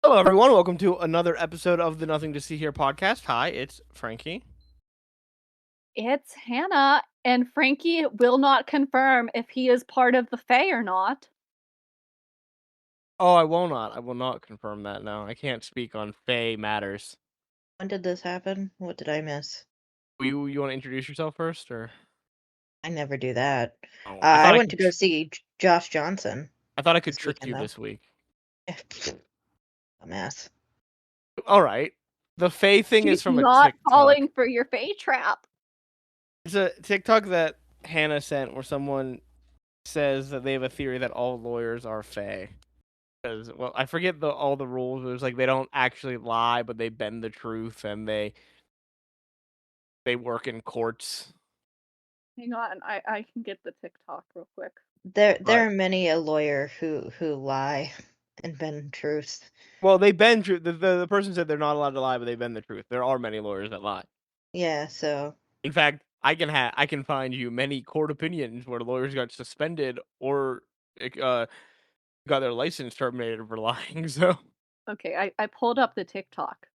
Hello, everyone. Welcome to another episode of the Nothing to See Here podcast. Hi, it's Frankie. It's Hannah, and Frankie will not confirm if he is part of the Fae or not. Oh, I will not. I will not confirm that now. I can't speak on Faye matters. When did this happen? What did I miss? You want to introduce yourself first, or? I never do that. Oh, I went to go see Josh Johnson I thought I could this trick weekend, you though. this week. A mess. All right. The Faye thing She's is from a not TikTok. falling for your Fae trap. It's a TikTok that Hannah sent where someone says that they have a theory that all lawyers are Faye. Because, well, I forget all the rules. It was like they don't actually lie, but they bend the truth, and they work in courts. Hang on, I can get the TikTok real quick. There Right. are many a lawyer who lie and bend truth. Well, they bend truth. The person said they're not allowed to lie, but they bend the truth. There are many lawyers that lie. Yeah, so In fact, I can find you many court opinions where lawyers got suspended or got their license terminated for lying. So Okay, I pulled up the TikTok.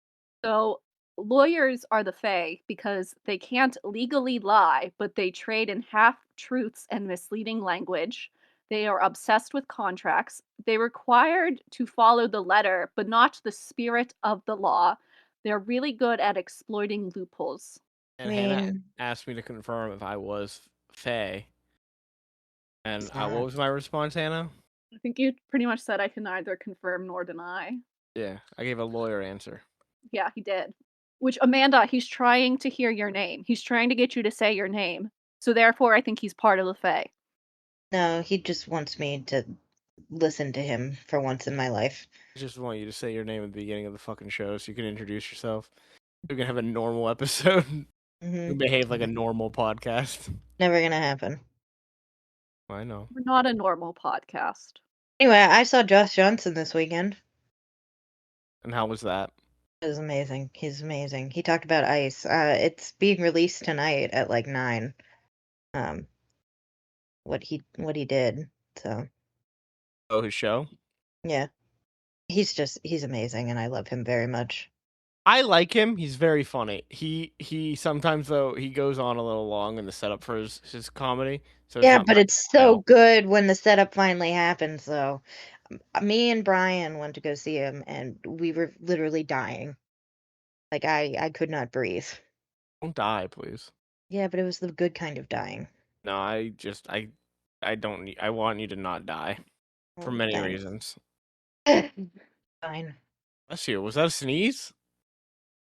So, lawyers are the Fae because they can't legally lie, but they trade in half truths and misleading language. They are obsessed with contracts. They required to follow the letter, but not the spirit of the law. They're really good at exploiting loopholes. I and Hannah mean, asked me to confirm if I was Faye, and it's what not. was my response, Hannah? I think you pretty much said I can neither confirm nor deny. Yeah, I gave a lawyer answer. Yeah, he did. Which, Amanda, he's trying to hear your name. He's trying to get you to say your name. So therefore, I think he's part of the Fae. No, he just wants me to listen to him for once in my life. I just want you to say your name at the beginning of the fucking show so you can introduce yourself. We can have a normal episode. We Hmm. behave like a normal podcast. Never gonna happen. I know. We're not a normal podcast. Anyway, I saw Josh Johnson this weekend. And how was that? It was amazing. He's amazing. He talked about ice. It's being released tonight at like 9. Um, what he did. So Oh, his show? yeah, he's amazing, and I love him very much. I like him. He's very funny. He sometimes though he goes on a little long in the setup for his comedy. So it's Yeah, not but my it's so style. good when the setup finally happens. So me and Brian went to go see him, and we were literally dying. Like I could not breathe. Don't die, please. Yeah, but it was the good kind of dying. No, I don't need I want you to not die. For Well, many thanks. reasons. Fine. Bless you. Was that a sneeze?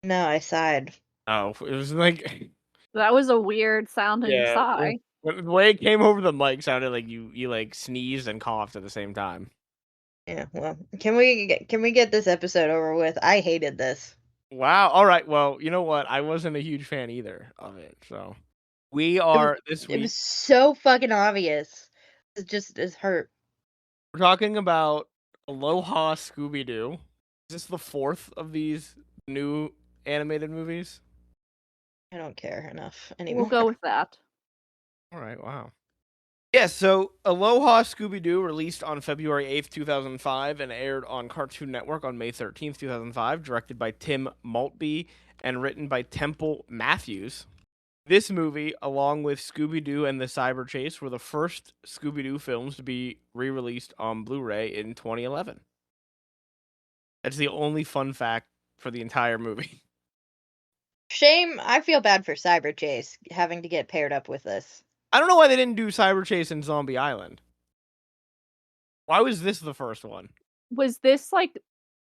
No, I sighed. Oh, it was like That was a weird sounding yeah. sigh. The way it came over the mic sounded like you like sneezed and coughed at the same time. Yeah. Well, can we get this episode over with? I hated this. Wow. All right. Well, you know what? I wasn't a huge fan either of it. So we It was are this it week. was so fucking obvious. It's hurt. We're talking about Aloha Scooby Doo. Is this the fourth of these new animated movies? I don't care enough We'll anymore. go with that. All right. Wow. Yeah, so Aloha Scooby Doo released on February 8th, 2005, and aired on Cartoon Network on May 13th, 2005, directed by Tim Maltby and written by Temple Matthews. This movie, along with Scooby Doo and the Cyber Chase, were the first Scooby Doo films to be re released on Blu ray in 2011. That's the only fun fact for the entire movie. Shame. I feel bad for Cyber Chase having to get paired up with this. I don't know why they didn't do Cyber Chase and Zombie Island. Why was this the first one? Was this like,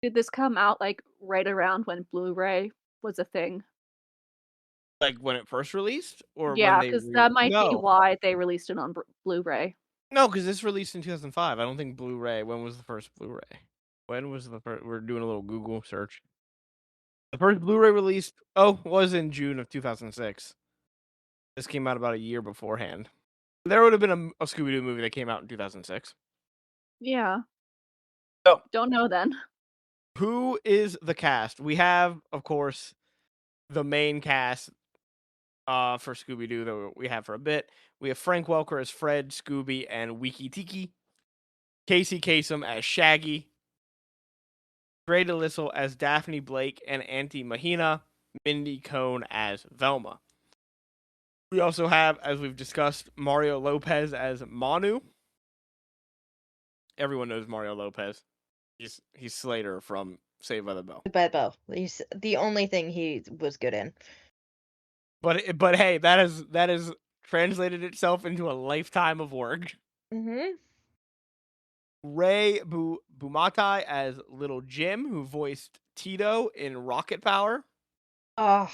did this come out like right around when Blu ray was a thing? Like when it first released, or when Yeah, they because that might be no, why they released it on Blu ray. no, because this released in 2005. I don't think Blu-ray. When was the first Blu-ray? When was the first? We're doing a little Google search. The first Blu-ray released was in June of 2006. This came out about a year beforehand. There would have been a Scooby-Doo movie that came out in 2006. Yeah. So, Don't know then. who is the cast? We have, of course, the main cast for Scooby-Doo that we have for a bit. We have Frank Welker as Fred, Scooby, and Wiki Tiki. Casey Kasem as Shaggy. Grey DeLisle as Daphne Blake and Auntie Mahina, Mindy Cohn as Velma. We also have, as we've discussed, Mario Lopez as Manu. Everyone knows Mario Lopez. He's Slater from Saved by the Bell. Bebo. He's the only thing he was good in. But hey, that has translated itself into a lifetime of work. Mm-hmm. Ray Bumatai as Little Jim, who voiced Tito in Rocket Power. Oh,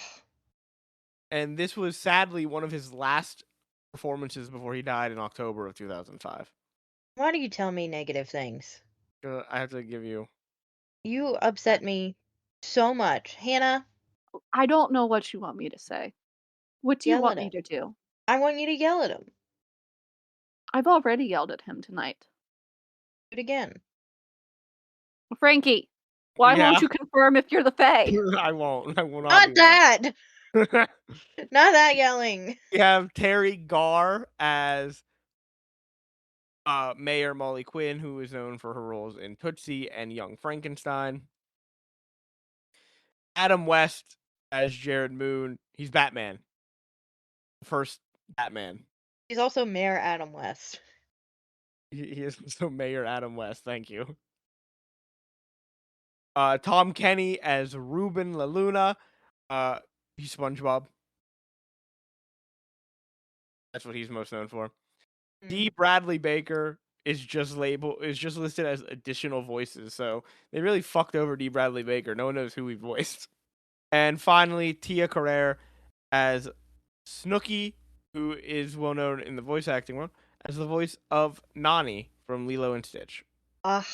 And this was sadly one of his last performances before he died in October of 2005. why do you tell me negative things? I have to give you. You upset me so much. Hannah, I don't know what you want me to say. What do you yell want at me him. to do? I want you to yell at him. I've already yelled at him tonight. Do it again. Frankie, why Yeah, won't you confirm if you're the Fae? I won't. I will not Not do that! that. Not that yelling. We have Terry Garr as Mayor Molly Quinn, who is known for her roles in Tootsie and Young Frankenstein. Adam West as Jared Moon. He's Batman. First Batman. He's also Mayor Adam West. He is also Mayor Adam West. Thank you. Tom Kenny as Ruben LaLuna. He's SpongeBob. That's what he's most known for. D. Bradley Baker is just listed as additional voices, so they really fucked over D. Bradley Baker. No one knows who he voiced. And finally, Tia Carrere as Snooky, who is well known in the voice acting world as the voice of Nani from Lilo and Stitch. Ugh.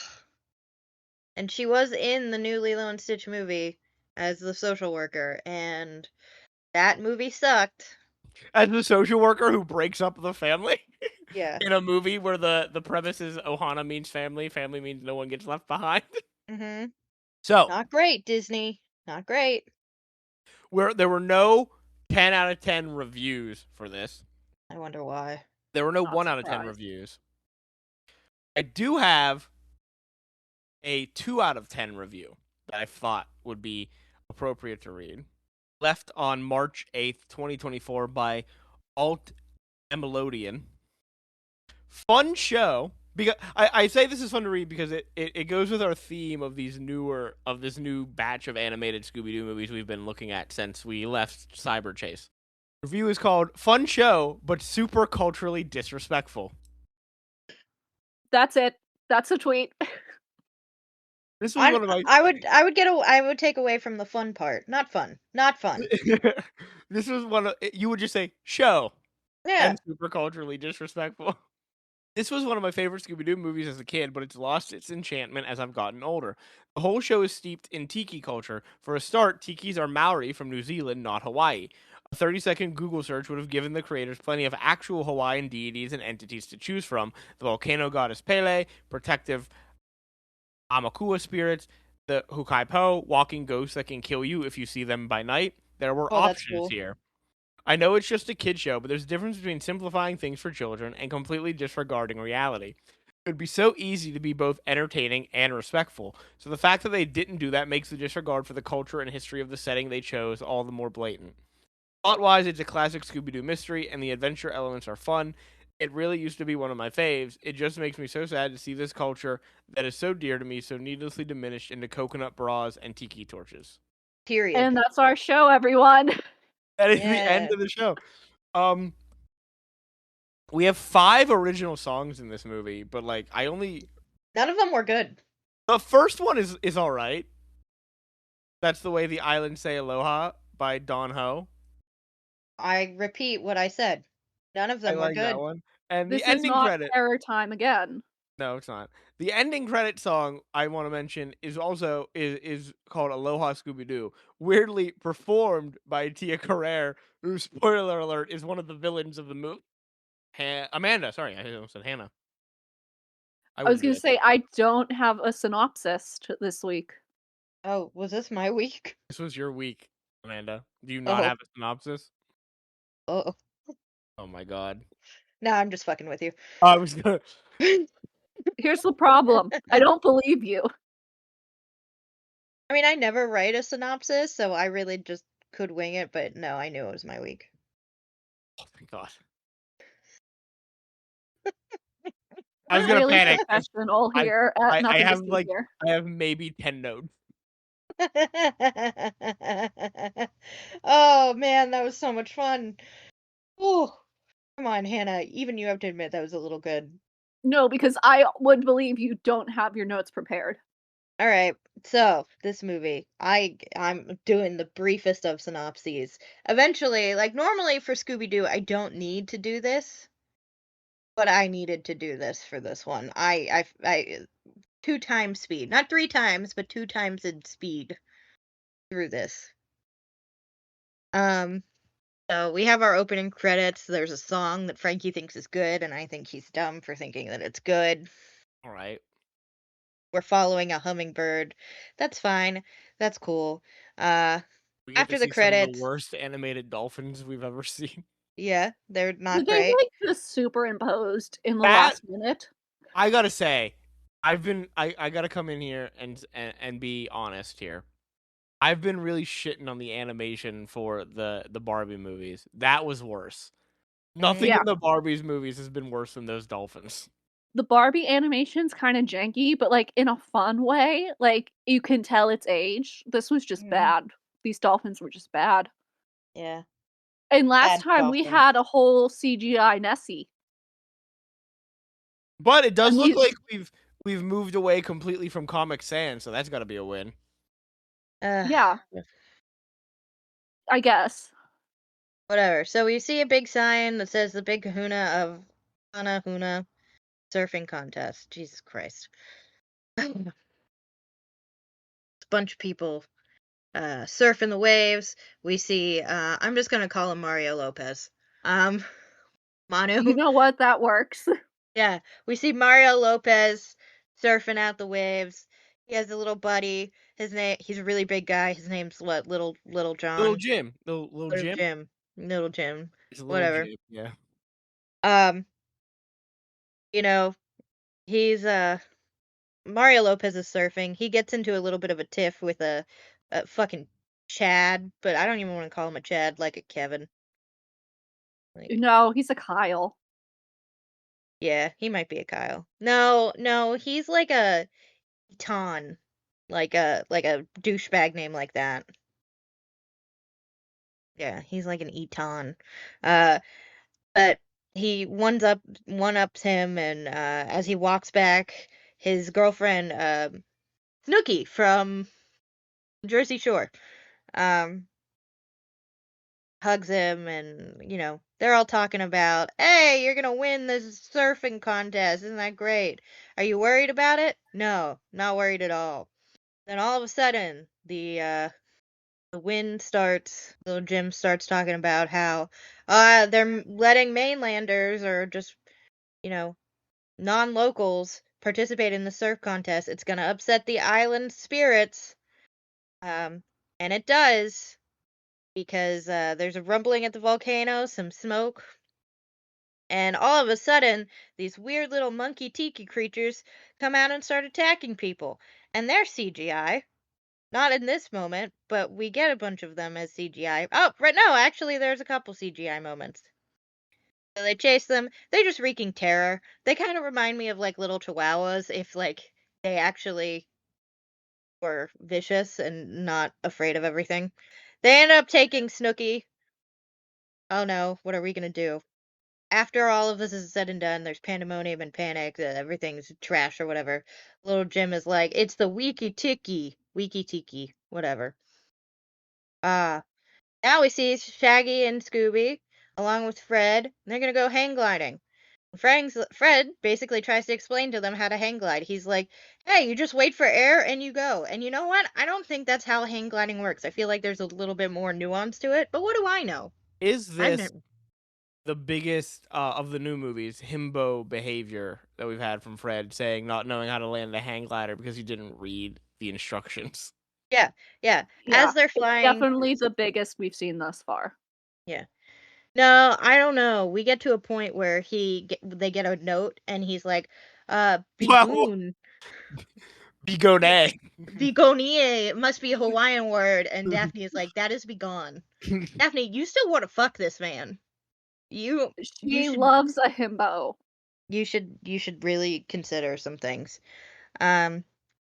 And she was in the new Lilo and Stitch movie as the social worker, and that movie sucked. As the social worker who breaks up the family Yeah. in a movie where the premise is Ohana means family, family means no one gets left behind. Mm-hmm. So Not great, Disney. Not great. where there were no 10 out of 10 reviews for this. I wonder why. There were no Not 1 out of 10 surprised. reviews. I do have a 2 out of 10 review that I thought would be appropriate to read. Left on March 8th, 2024 by Alt Emelodian. Fun show. Because I say this is fun to read because it goes with our theme of this new batch of animated Scooby-Doo movies we've been looking at since we left Cyber Chase. The review is called Fun Show, but Super Culturally Disrespectful. That's it. That's a tweet. This was one of my I would take away from the fun part. Not fun. Not fun. This was one of you would just say show Yeah. and super culturally disrespectful. This was one of my favorite Scooby-Doo movies as a kid, but it's lost its enchantment as I've gotten older. The whole show is steeped in tiki culture. For a start, tikis are Maori from New Zealand, not Hawaii. A 30-second Google search would have given the creators plenty of actual Hawaiian deities and entities to choose from. The volcano goddess Pele, protective Amakua spirits, the Hukaipo, walking ghosts that can kill you if you see them by night. There were Oh, that's options cool. here. I know it's just a kid show, but there's a difference between simplifying things for children and completely disregarding reality. It would be so easy to be both entertaining and respectful. So the fact that they didn't do that makes the disregard for the culture and history of the setting they chose all the more blatant. Plot-wise, it's a classic Scooby-Doo mystery, and the adventure elements are fun. It really used to be one of my faves. It just makes me so sad to see this culture that is so dear to me so needlessly diminished into coconut bras and tiki torches. Period. And that's our show, everyone. That is the end of the show. We have 5 original songs in this movie, but like None of them were good. the first one is all right. That's the way the islands say aloha by Don Ho. I repeat what I said. None of I them were like that good. one. And This the is ending not credit. terror time again. No, it's not. The ending credit song I want to mention is also is called Aloha Scooby Doo, weirdly performed by Tia Carrere, who, spoiler alert, is one of the villains of the movie. Amanda, sorry, I almost said Hannah. I was going to say, I don't have a synopsis this week. Oh, was this my week? This was your week, Amanda. Do you not have a synopsis? Oh. Oh my god. No, I'm just fucking with you. I was gonna. Here's the problem. I don't believe you. I mean, I never write a synopsis, so I really just could wing it, but no, I knew it was my week. Oh my god. I was We're gonna really panic 'cause professional I here at I Nothing to have, See like Here. I have maybe 10 notes. Oh, man, that was so much fun. Oh, come on, Hannah, even you have to admit that was a little good. No, because I would believe you don't have your notes prepared. Alright, so, this movie, I'm doing the briefest of synopses. Eventually, like, normally for Scooby-Doo, I don't need to do this, but I needed to do this for this one. I 2 times speed. Not 3 times, but 2 times in speed through this. Um, so we have our opening credits. There's a song that Frankie thinks is good, and I think he's dumb for thinking that it's good. Alright. We're following a hummingbird. That's fine. That's cool. Uh, We get to after the see some of the credits, worst animated dolphins we've ever seen. yeah, they're Were not they, great. like, just superimposed in the That last minute? I gotta say, I gotta come in here and be honest here. I've been really shitting on the animation for the Barbie movies. That was worse. Nothing Mhm. Yeah. in the Barbies movies has been worse than those dolphins. The Barbie animation's kinda janky, but, like, in a fun way, like, you can tell it's aged. This was just Mhm. bad. These dolphins were just bad. Yeah. And last Bad time we dolphins. had a whole CGI Nessie. But it does And look these like we've moved away completely from Comic Sans, so that's gotta be a win. Ugh. yeah, I guess. Whatever. So we see a big sign that says the Big Kahuna of Hana surfing contest. Jesus Christ. A bunch of people surfing the waves. We see I'm just gonna call him Mario Lopez. Um You Manu. know what? That works. Yeah. We see Mario Lopez surfing out the waves. He has a little buddy. He's a really big guy. His name's what? Little Little John. Jim. Little Little Jim? Jim. Little Jim. It's a little Whatever. Jim, yeah. Um, you know, he's Mario Lopez is surfing. He gets into a little bit of a tiff with a fucking Chad, but I don't even want to call him a Chad, like a Kevin. Like, No, he's a Kyle. yeah, he might be a Kyle. No, he's like a Ton, like a douchebag name like that. Yeah, he's like an Eton. Uh, but he one ups him, and as he walks back, his girlfriend, Snooky from Jersey Shore, um, hugs him, and they're all talking about, "Hey, you're gonna win this surfing contest! Isn't that great? Are you worried about it?" No, not worried at all. Then all of a sudden, the wind starts. Little Jim starts talking about how letting mainlanders or just you know non-locals participate in the surf contest. It's gonna upset the island spirits, um, and it does because there's a rumbling at the volcano, some smoke, and all of a sudden these weird little monkey tiki creatures come out and start attacking people, and they're CGI. Not in this moment, but we get a bunch of them as CGI. Oh, right, no, actually, there's a couple CGI moments. So they chase them. They're just wreaking terror. They kind of remind me of like little chihuahuas if like they actually were vicious and not afraid of everything. They end up taking Snooky. Oh no, what are we gonna do? After all of this is said and done, there's pandemonium and panic. Everything's trash or whatever. Little Jim is like, it's the wiki tiki, whatever. Ah, now we see Shaggy and Scooby, along with Fred. And they're gonna go hang gliding. Fred basically tries to explain to them how to hang glide. He's like, "Hey, you just wait for air and you go." And you know what? I don't think that's how hang gliding works. I feel like there's a little bit more nuance to it. But what do I know? Is I've this never. the biggest of the new movies himbo behavior that we've had from Fred, saying not knowing how to land a hang glider because he didn't read the instructions? Yeah, yeah. Yeah, As they're it's flying, definitely the biggest we've seen thus far. yeah. No, I don't know. We get to a point where they get a note and he's like, Well, "Baboon." Bigone. Begonie must be a Hawaiian word, and Daphne is like, that is begone. Daphne, you still want to fuck this man. You She should loves a himbo. you should really consider some things.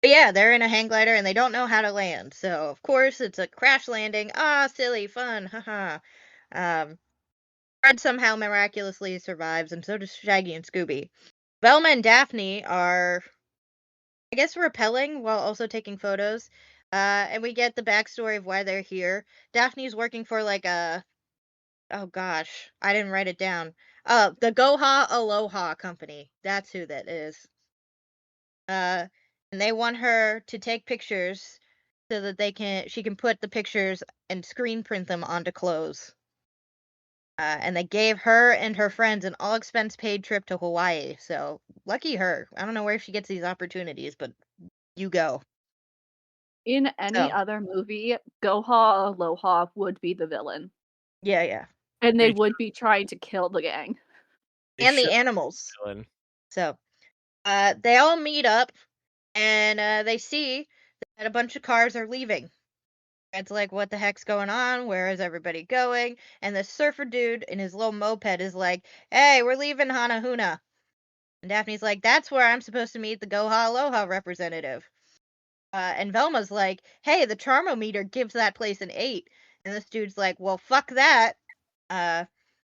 But yeah, they're in a hang glider and they don't know how to land. So of course it's a crash landing. Ah, silly fun, haha. Um, Fred somehow miraculously survives, and so does Shaggy and Scooby. Velma and Daphne are, I guess, rappelling while also taking photos. And we get the backstory of why they're here. Daphne's working for like a, oh gosh, I didn't write it down. The Goha Aloha company. That's who that is. Uh, and they want her to take pictures so that she can put the pictures and screen print them onto clothes. And they gave her and her friends an all expense paid trip to Hawaii. So lucky her. I don't know where she gets these opportunities, but you go. In any So other movie, Goha Aloha would be the villain. yeah, yeah. And they They would be trying to kill the gang. they And the should animals. villain. So they all meet up and they see that a bunch of cars are leaving. It's like, what the heck's going on? Where is everybody going? And the surfer dude in his little moped is like, hey, we're leaving Hanahuna. And Daphne's like, that's where I'm supposed to meet the Goha Aloha representative. And Velma's like, hey, the charmometer gives that place an 8. And this dude's like, well, fuck that.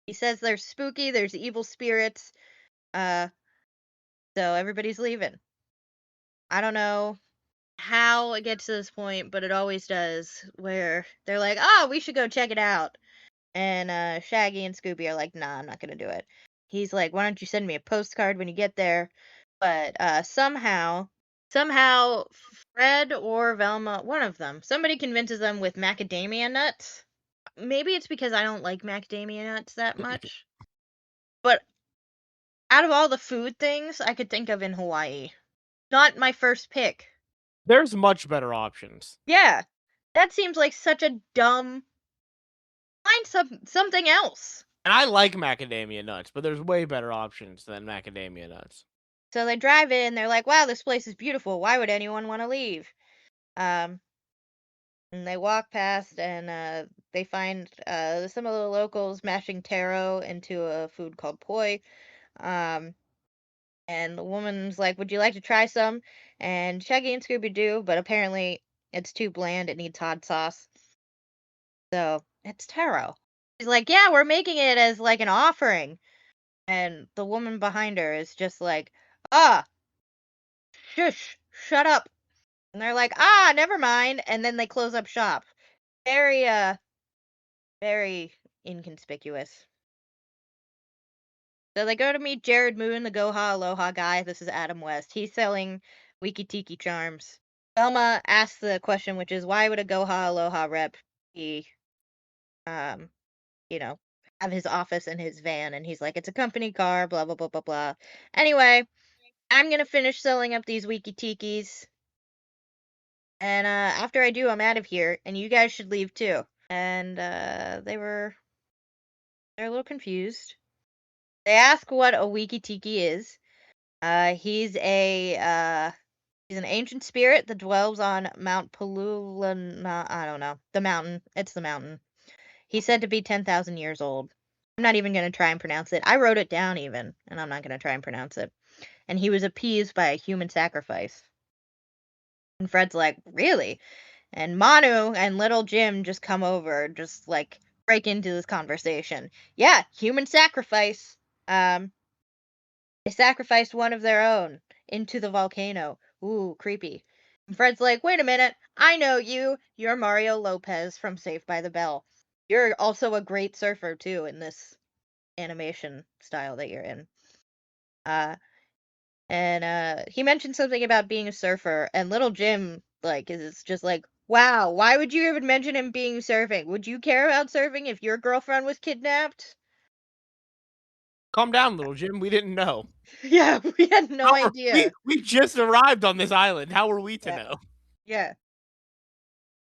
He says there's spooky, there's evil spirits. Uh, so everybody's leaving. I don't know how it gets to this point, but it always does, where they're like, oh, we should go check it out. And Shaggy and Scooby are like, nah, I'm not gonna do it. He's like, why don't you send me a postcard when you get there? But somehow, Fred or Velma, one of them, somebody convinces them with macadamia nuts. Maybe it's because I don't like macadamia nuts that much. But out of all the food things I could think of in Hawaii, not my first pick. There's much better options. Yeah, that seems like such a dumb. Find something else. And I like macadamia nuts, but there's way better options than macadamia nuts. So they drive in. They're like, "Wow, this place is beautiful. Why would anyone want to leave?" And they walk past, and they find some of the locals mashing taro into a food called poi. Um, and the woman's like, "Would you like to try some?" And Shaggy and Scooby do, but apparently it's too bland. It needs hot sauce. So it's taro. She's like, "Yeah, we're making it as like an offering." And the woman behind her is just like, "Ah, shush, shut up." And they're like, "Ah, never mind." And then they close up shop. Very very inconspicuous. So they go to meet Jared Moon, the Goha Aloha guy. This is Adam West. He's selling Wiki Tiki charms. Velma asks the question, which is, why would a Goha Aloha rep be, um, you know, have his office in his van? And he's like, it's a company car, blah, blah, blah, blah, blah. Anyway, I'm gonna finish selling up these Wiki Tikis. And after I do, I'm out of here, and you guys should leave too. And they're a little confused. They ask what a Wiki Tiki is. He's an ancient spirit that dwells on Mount Palulana. I don't know, the mountain. It's the mountain. He's said to be 10,000 years old. I'm not even gonna try and pronounce it. I wrote it down even, and I'm not gonna try and pronounce it. And he was appeased by a human sacrifice. And Fred's like, really? And Manu and little Jim just come over, just like break into this conversation. Yeah, human sacrifice. They sacrificed one of their own into the volcano. Ooh, creepy. And Fred's like, wait a minute, I know you. You're Mario Lopez from Saved by the Bell. You're also a great surfer too in this animation style that you're in. Uh, and he mentioned something about being a surfer, and little Jim like is just like, wow, why would you even mention him being surfing? Would you care about surfing if your girlfriend was kidnapped? Calm down, little Jim. We didn't know. Yeah, we had no How idea. we just arrived on this island. How were we to Yeah, know? yeah,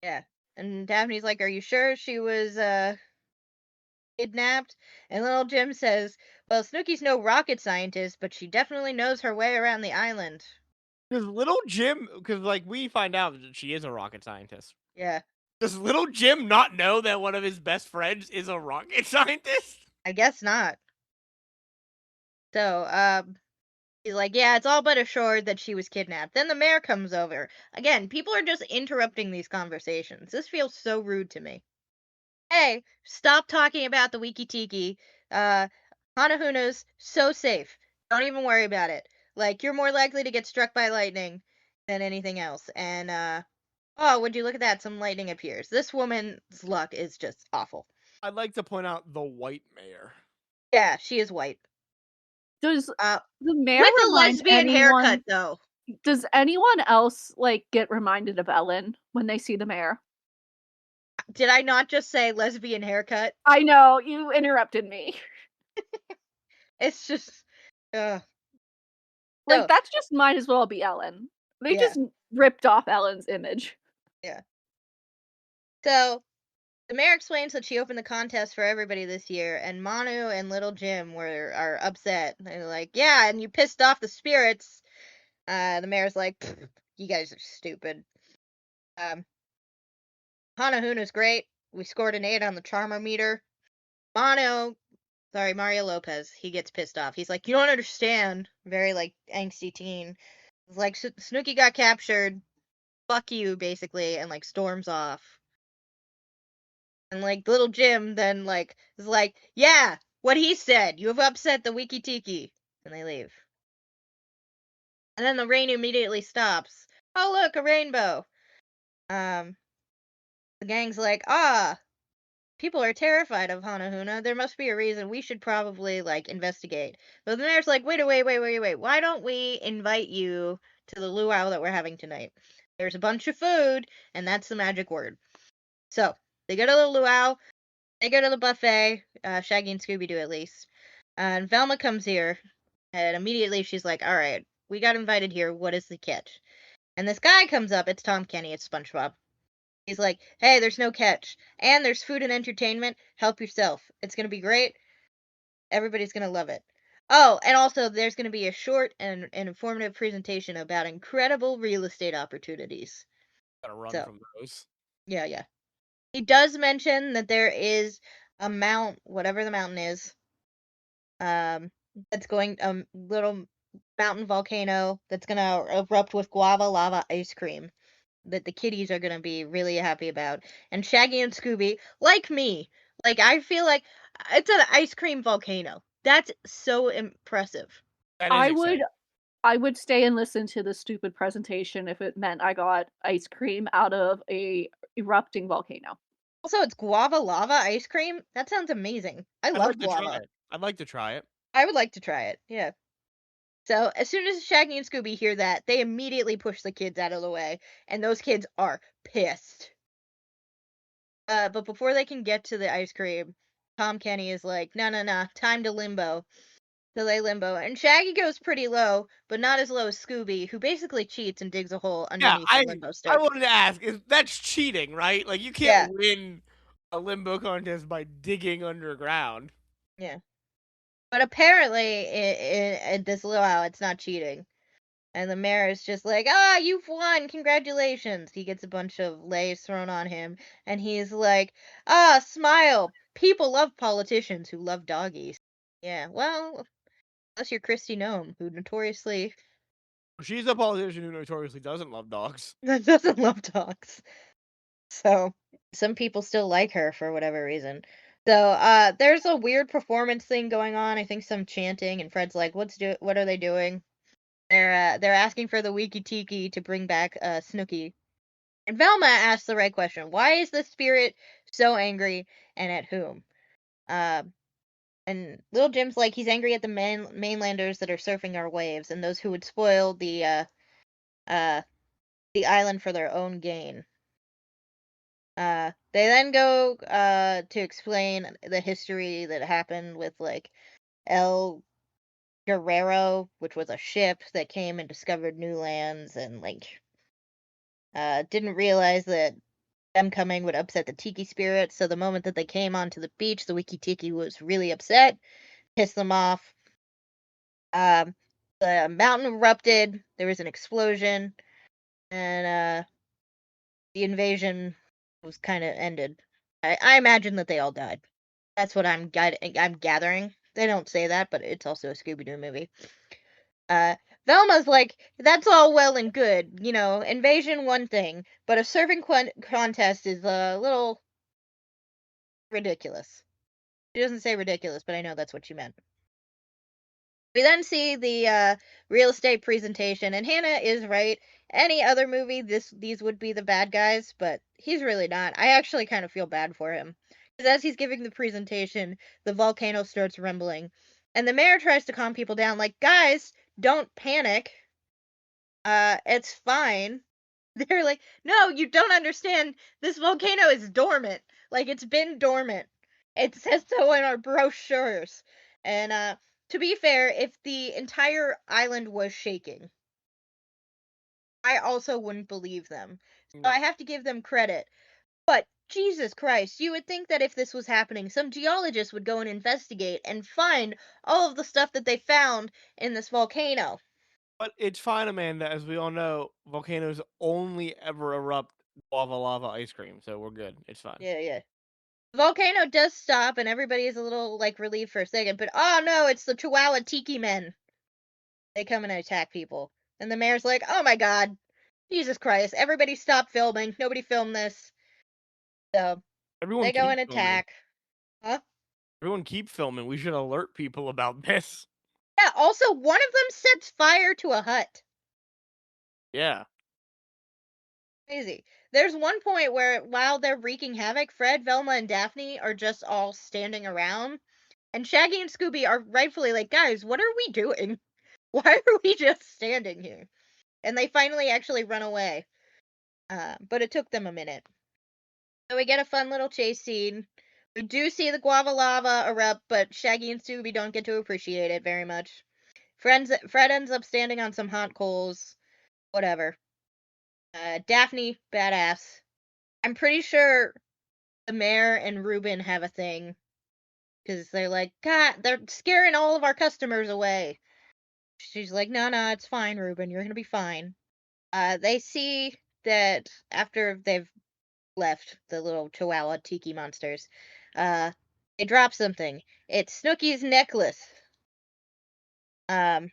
yeah. And Daphne's like, are you sure she was kidnapped? And little Jim says, well, Snooky's no rocket scientist, but she definitely knows her way around the island. Does little Jim, because like we find out that she is a rocket scientist. Yeah, Does little Jim not know that one of his best friends is a rocket scientist? I guess not. So, he's like, yeah, it's all but assured that she was kidnapped. Then the mayor comes over. Again, people are just interrupting these conversations. This feels so rude to me. Hey, stop talking about the Wiki Tiki. Uh, Hanahuna's so safe. Don't even worry about it. Like, you're more likely to get struck by lightning than anything else. And, oh, would you look at that? Some lightning appears. This woman's luck is just awful. I'd like to point out the white mayor. Yeah, she is white. Does Uh, the mayor with a remind lesbian haircut, anyone though. does anyone else, like, get reminded of Ellen when they see the mayor? Did I not just say lesbian haircut? I know, you interrupted me. It's just, uh, Like, so, that's just might as well be Ellen. They yeah, just ripped off Ellen's image. yeah. So, the mayor explains that she opened the contest for everybody this year, and Manu and Little Jim are upset. They're like, "Yeah, and you pissed off the spirits." The mayor's like, "Pfft, "You guys are stupid." Um, Hanahuna's great. We scored an 8 on the charmer meter. Mario Lopez, he gets pissed off. He's like, "You don't understand." Very like angsty teen. It's like Snooki got captured. Fuck you, basically, and like storms off. And like little Jim then like is like, yeah, what he said. You have upset the Wiki Tiki. And they leave. And then the rain immediately stops. Oh look, a rainbow. Um the gang's like, people are terrified of Hanahuna. There must be a reason. We should probably like investigate. But then there's like, wait. Why don't we invite you to the luau that we're having tonight? There's a bunch of food, and that's the magic word. So they go to the luau. They go to the buffet, Shaggy and Scooby Doo at least. And Velma comes here, and immediately she's like, all right, we got invited here. What is the catch? And this guy comes up. It's Tom Kenny. It's SpongeBob. He's like, hey, there's no catch. And there's food and entertainment. Help yourself. It's going to be great. Everybody's going to love it. Oh, and also there's going to be a short and informative presentation about incredible real estate opportunities. Gotta run So, from those. yeah. He does mention that there is a mount, whatever the mountain is, that's going little mountain volcano that's gonna erupt with guava lava ice cream that the kiddies are gonna be really happy about. And Shaggy and Scooby, like me, like I feel like it's an ice cream volcano. That's so impressive. That is I would exciting. I would stay and listen to the stupid presentation if it meant I got ice cream out of a erupting volcano. Also, it's guava lava ice cream. That sounds amazing. I I'd love like to try guava. it. I'd like to try it. I would like to try it. Yeah. So as soon as Shaggy and Scooby hear that, they immediately push the kids out of the way, and those kids are pissed. But before they can get to the ice cream, Tom Kenny is like, no, time to limbo. So they limbo, and Shaggy goes pretty low, but not as low as Scooby, who basically cheats and digs a hole Yeah, underneath the limbo I stone. wanted to ask, is that's cheating, right? Like you Yeah, can't win a limbo contest by digging underground. yeah. But apparently, in this luau, it's not cheating. And the mayor is just like, you've won, congratulations. He gets a bunch of leis thrown on him, and he's like, smile. People love politicians who love doggies. Yeah, well, unless you're Christy Nome, who notoriously She's a politician who notoriously doesn't love dogs. doesn't love dogs. So, some people still like her for whatever reason. So, there's a weird performance thing going on. I think some chanting, and Fred's like, what are they doing? They're asking for the Wiki Tiki to bring back Snooky. And Velma asks the right question. Why is the spirit so angry, and at whom? Uh, and Little Jim's like, he's angry at the mainlanders that are surfing our waves and those who would spoil uh, the island for their own gain. They then go to explain the history that happened with like El Guerrero, which was a ship that came and discovered new lands and like didn't realize that them coming would upset the tiki spirits. So the moment that they came onto the beach, the Wiki Tiki was really upset, pissed them off. Um, The mountain erupted, there was an explosion, and the invasion was kind of ended. I imagine that they all died. That's what I'm gathering. They don't say that, but it's also a Scooby Doo movie. Uh, Velma's like, that's all well and good, invasion one thing, but a surfing contest is a little ridiculous. She doesn't say ridiculous, but I know that's what she meant. We then see the real estate presentation, and Hannah is right. Any other movie, these would be the bad guys, but he's really not. I actually kind of feel bad for him. Because as he's giving the presentation, the volcano starts rumbling. And the mayor tries to calm people down, like, guys, don't panic. It's fine. They're like, no, you don't understand. This volcano is dormant. Like, it's been dormant. It says so in our brochures. And to be fair, if the entire island was shaking, I also wouldn't believe them. So I No. have to give them credit. But Jesus Christ, you would think that if this was happening, some geologist would go and investigate and find all of the stuff that they found in this volcano. But it's fine, Amanda. As we all know, volcanoes only ever erupt lava ice cream, so we're good. It's fine. Yeah, yeah. The volcano does stop, and everybody is a little like relieved for a second. But oh no, it's the Chihuahua Tiki Men. They come and attack people, and the mayor's like, "Oh my God, Jesus Christ! Everybody stop filming. Nobody film this." So Everyone they go keep and filming. attack. Huh? Everyone keep filming. We should alert people about this. Yeah. Also, one of them sets fire to a hut. Yeah. Crazy. There's one point where while they're wreaking havoc, Fred, Velma, and Daphne are just all standing around, and Shaggy and Scooby are rightfully like, "Guys, what are we doing? Why are we just standing here?" And they finally actually run away. But it took them a minute. So we get a fun little chase scene. We do see the guava lava erupt, but Shaggy and Scooby don't get to appreciate it very much. Fred ends up standing on some hot coals. Whatever. Daphne, badass. I'm pretty sure the mayor and Ruben have a thing. Because they're like, God, they're scaring all of our customers away. She's like, no, no, it's fine, Ruben. You're going to be fine. They see that after they've left, the little Chihuahua tiki monsters, uh, they drop something. It's Snooky's necklace. Um,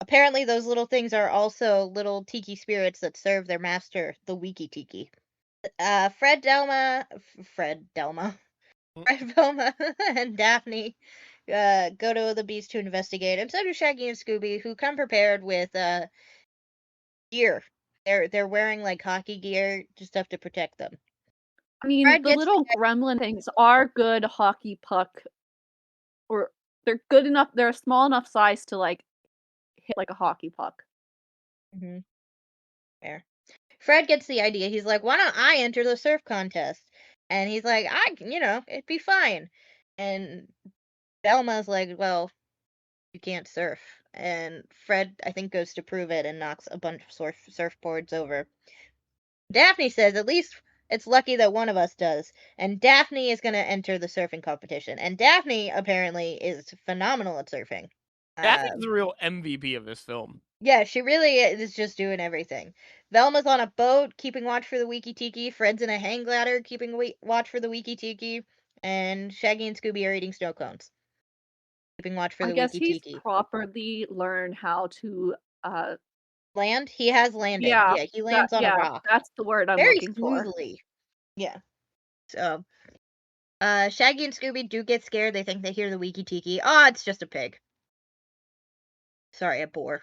Apparently those little things are also little tiki spirits that serve their master, the Wiki Tiki. Fred Delma, Mm. Fred Velma, and Daphne go to the beast to investigate, and so do Shaggy and Scooby, who come prepared with gear. They're wearing like hockey gear, just stuff to protect them. I mean, Fred the gets little gremlin things are good hockey puck, or they're good enough. They're a small enough size to like hit like a hockey puck. the fair. Fred gets the idea. He's like, "Why don't I enter the surf contest?" And he's like, it'd be fine." And Velma's like, "Well, you can't surf." And Fred, I think, goes to prove it and knocks a bunch of surfboards over. Daphne says, "At least it's lucky that one of us does." And Daphne is going to enter the surfing competition. And Daphne apparently is phenomenal at surfing. Daphne's Uh, the real MVP of this film. yeah, she really is just doing everything. Velma's on a boat, keeping watch for the Wiki Tiki. Fred's in a hang glider, keeping watch for the Wiki Tiki. And Shaggy and Scooby are eating snow cones, keeping watch for I the guess Wiki he's Tiki. properly learned how to, Land? He has landed. yeah, Yeah, he lands on a rock. that's the word I'm Very looking for. smoothly. Yeah. So, Shaggy and Scooby do get scared. They think they hear the Wiki Tiki. Oh, it's just a pig. Sorry, a boar.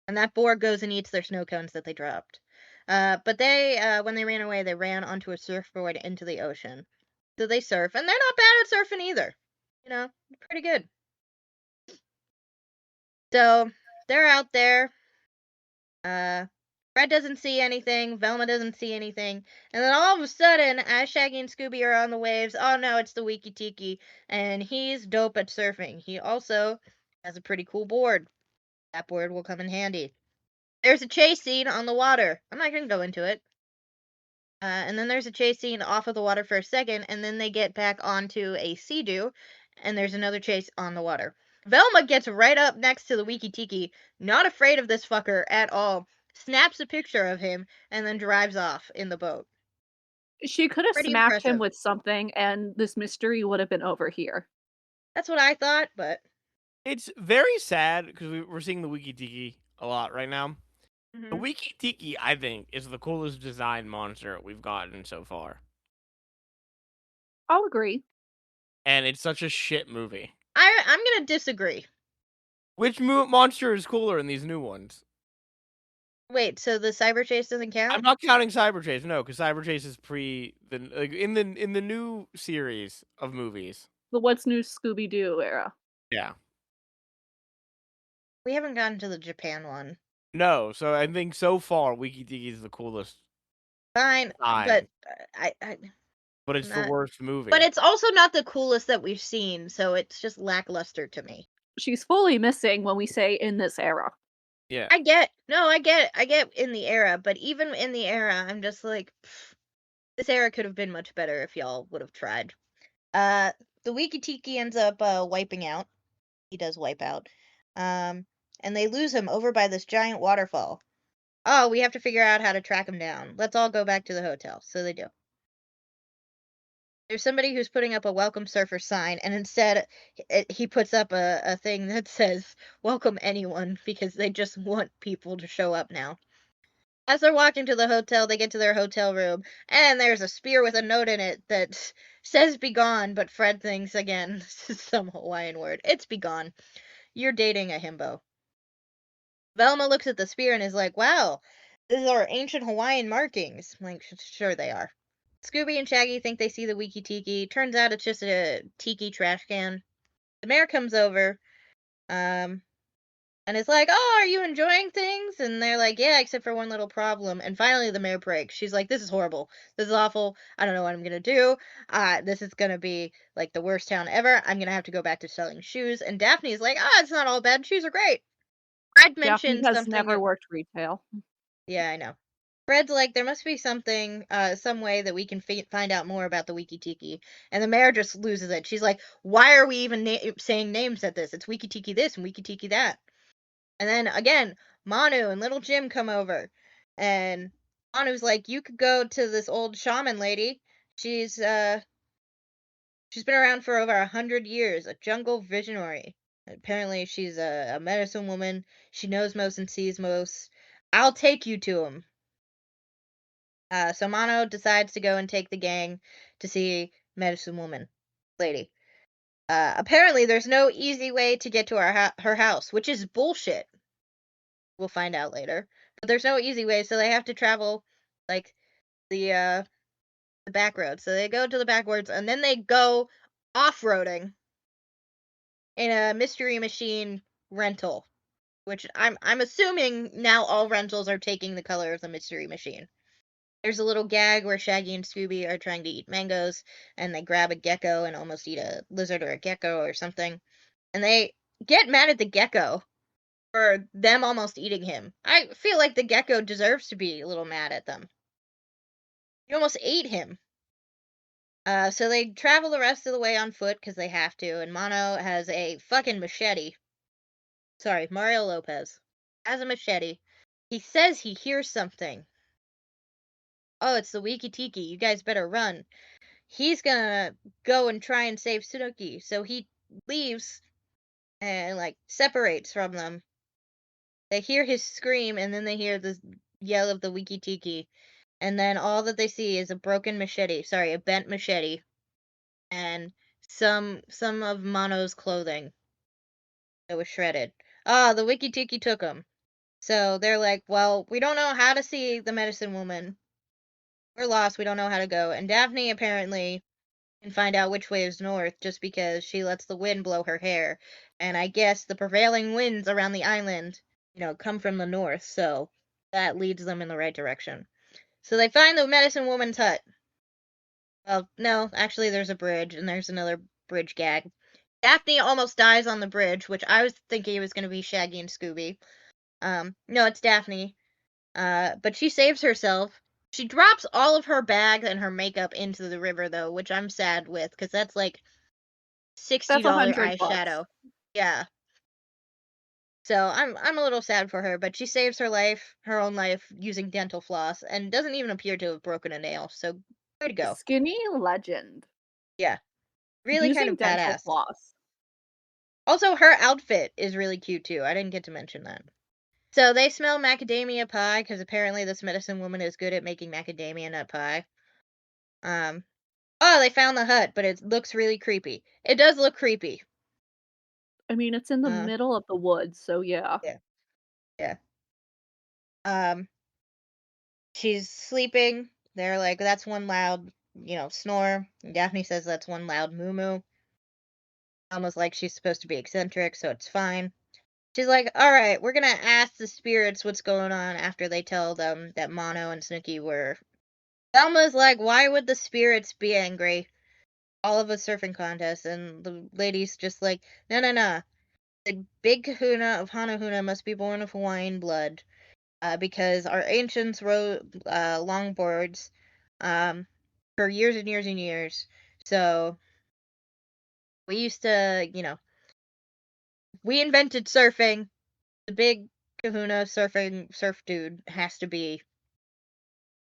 And that boar goes and eats their snow cones that they dropped. But when they ran away, they ran onto a surfboard into the ocean. So they surf, and they're not bad at surfing either. Pretty good. So they're out there. Uh, Fred doesn't see anything. Velma doesn't see anything. And then all of a sudden, as Shaggy and Scooby are on the waves, oh no, it's the Wiki Tiki. And he's dope at surfing. He also has a pretty cool board. That board will come in handy. There's a chase scene on the water. I'm not going to go into it. And then there's a chase scene off of the water for a second, and then they get back onto a sea-doo, and there's another chase on the water. Velma gets right up next to the Wiki Tiki, not afraid of this fucker at all, snaps a picture of him, and then drives off in the boat. She could have Pretty smacked him impressive. with something, and this mystery would have been over here. That's what I thought, but It's very sad because we're seeing the Wiki Tiki a lot right now. The Mhm. Wiki Tiki, I think, is the coolest design monster we've gotten so far. I'll agree. And it's such a shit movie. I'm gonna disagree. Which monster is cooler in these new ones? Wait, so the cyber chase doesn't I'm count? not counting Cyber Chase, no, because Cyber Chase is in the new series of movies. The What's New Scooby Doo era. Yeah. We haven't gotten to the Japan one. No, so I think so far Wiki Tiki is the coolest Fine, but design, I but it's the not. worst movie. But it's also not the coolest that we've seen, so it's just lackluster to me. She's fully missing when we say in this era. Yeah. I get in the era, but even in the era, I'm just like, this era could have been much better if y'all would have tried. The Wiki Tiki ends up wiping out. He does wipe out. And they lose him over by this giant waterfall. Oh, we have to figure out how to track him down. Let's all go back to the hotel. So they do. There's somebody who's putting up a welcome surfer sign, and instead he puts up a thing that says welcome anyone because they just want people to show up now. As they're walking to the hotel, they get to their hotel room, and there's a spear with a note in it that says begone, but Fred thinks again, this is some Hawaiian word. It's begone. You're dating a himbo. Velma looks at the spear and is like, wow, these are ancient Hawaiian markings. I'm like, sure they are. Scooby and Shaggy think they see the Wiki Tiki. Turns out it's just a tiki trash can. The mayor comes over, and is like, "Oh, are you enjoying things?" And they're like, "Yeah, except for one little problem." And finally, the mayor breaks. She's like, "This is horrible. This is awful. I don't know what I'm gonna do. This is gonna be like the worst town ever. I'm gonna have to go back to selling shoes." And Daphne's like, "Ah, it's not all bad. Shoes are great." Fred Daphne mentions has something. never worked retail. Yeah, I know. Fred's like, there must be something, some way that we can find out more about the Wiki Tiki. And the mayor just loses it. She's like, why are we even saying names at this? It's Wiki Tiki this and Wiki Tiki that. And then again, Manu and Little Jim come over. And Manu's like, you could go to this old shaman lady. She's she's been around for over 100 years, a jungle visionary. Apparently she's a medicine woman. She knows most and sees most. I'll take you to him. So Mono decides to go and take the gang to see Medicine Woman lady. Apparently, there's no easy way to get to her house, which is bullshit. We'll find out later. But there's no easy way, so they have to travel like the back road. So they go to the backwards, and then they go off-roading in a mystery machine rental, which I'm assuming now all rentals are taking the color of the mystery machine. There's a little gag where Shaggy and Scooby are trying to eat mangoes, and they grab a gecko and almost eat a lizard or a gecko or something. And they get mad at the gecko for them almost eating him. I feel like the gecko deserves to be a little mad at them. You almost ate him. So they travel the rest of the way on foot because they have to, and Mono has a fucking machete. Sorry, Mario Lopez has a machete. He says he hears something. Oh, it's the Wiki Tiki. You guys better run. He's gonna go and try and save Tsunuki. So he leaves and like separates from them. They hear his scream and then they hear the yell of the Wiki Tiki. And then all that they see is a broken machete. Sorry, a bent machete. And some of Mono's clothing that was shredded. Ah, the Wiki Tiki took him. So they're like, well, we don't know how to see the medicine woman. We're lost. We don't know how to go. And Daphne apparently and find out which way is north just because she lets the wind blow her hair. And I guess the prevailing winds around the island, come from the north, so that leads them in the right direction. So they find the medicine woman's hut. Well, no, actually there's a bridge, and there's another bridge gag. Daphne almost dies on the bridge, which I was thinking it was going to be Shaggy and Scooby. No, it's Daphne. But she saves herself. She drops all of her bags and her makeup into the river, though, which I'm sad with, because that's like That's $60 $100. eyeshadow. Yeah. So I'm a little sad for her, but she saves her own life using dental floss, and doesn't even appear to have broken a nail. So way to go. Skinny legend. Yeah, really kind Using of dental badass. floss. Also, her outfit is really cute too. I didn't get to mention that. So they smell macadamia pie because apparently this medicine woman is good at making macadamia nut pie. Um, oh, they found the hut, but it looks really creepy. It does look creepy. I mean, it's in the Uh, middle of the woods, so yeah. yeah, yeah. Um, she's sleeping. They're like, that's one loud, snore. And Daphne says that's one loud moo moo. Almost like she's supposed to be eccentric, so it's fine. She's like, all right, we're gonna ask the spirits what's going on after they tell them that Mono and Snooky were. Thelma's like, why would the spirits be angry? All of a surfing contest, and the lady's just like, no, no, no. The big kahuna of Hanahuna must be born of Hawaiian blood, because our ancients rode longboards for years and years and years. So we used to, we invented surfing. The big kahuna surf dude has to be